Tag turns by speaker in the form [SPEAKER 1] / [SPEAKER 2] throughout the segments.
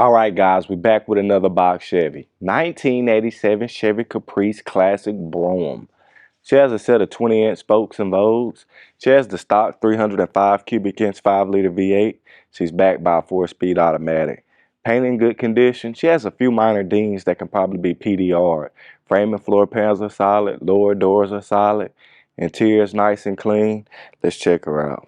[SPEAKER 1] All right, guys, we're back with another box Chevy. 1987 Chevy Caprice Classic Brougham. She has a set of 20-inch spokes and vogues. She has the stock 305 cubic inch 5-liter V8. She's backed by a 4-speed automatic. Paint in good condition. She has a few minor dings that can probably be PDR'd. Frame and floor panels are solid. Lower doors are solid. Interior is nice and clean. Let's check her out.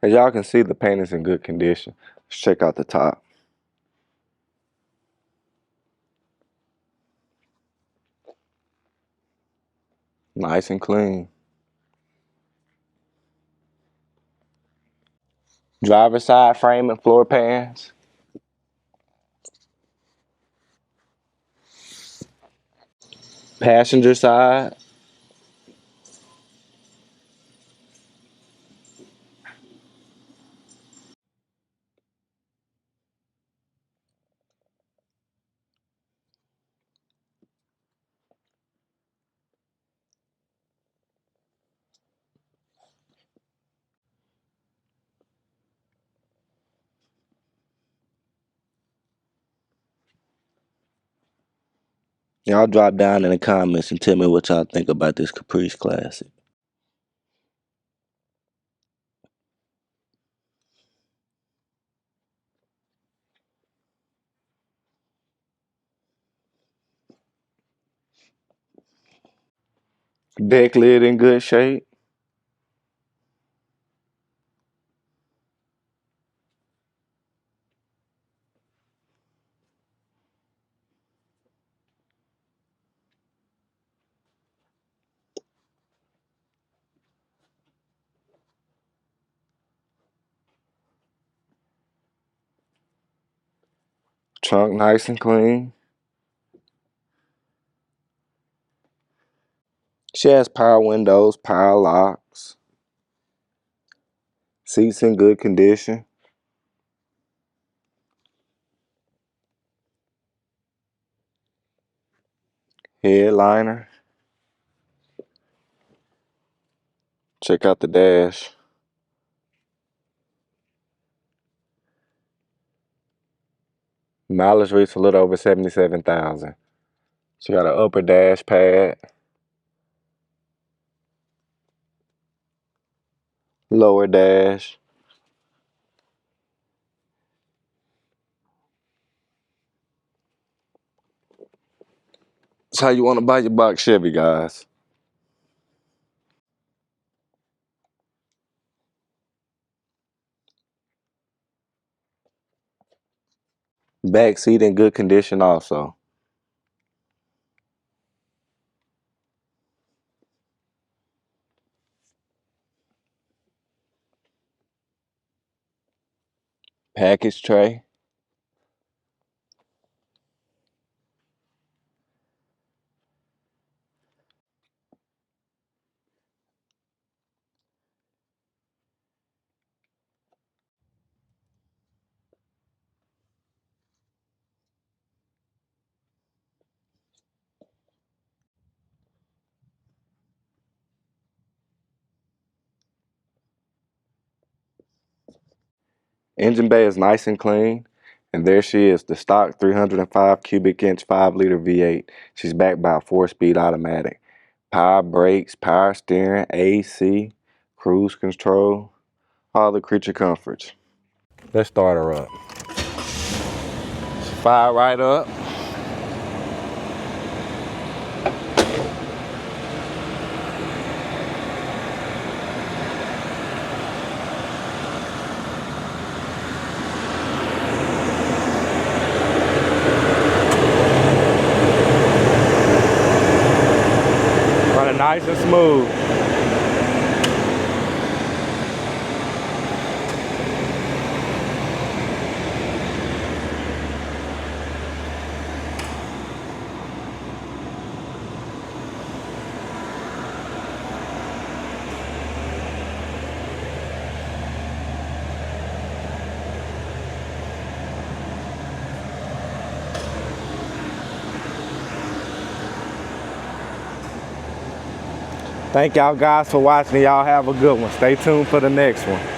[SPEAKER 1] As y'all can see, the paint is in good condition. Let's check out the top. Nice and clean. Driver side frame and floor pans. Passenger side. Y'all drop down in the comments and tell me what y'all think about this Caprice Classic. Deck lid in good shape. Trunk nice and clean. She has power windows, power locks. Seats in good condition. Headliner. Check out the dash. Mileage reached a little over 77,000. She got an upper dash pad. Lower dash. That's how you want to buy your box Chevy, guys. Back seat in good condition also. Package tray. Engine bay is nice and clean. And there she is, the stock 305 cubic inch 5-liter V8. She's backed by a 4-speed automatic. Power brakes, power steering, AC, cruise control, all the creature comforts. Let's start her up. Fire right up. Running nice and smooth. Thank y'all guys for watching. Y'all have a good one. Stay tuned for the next one.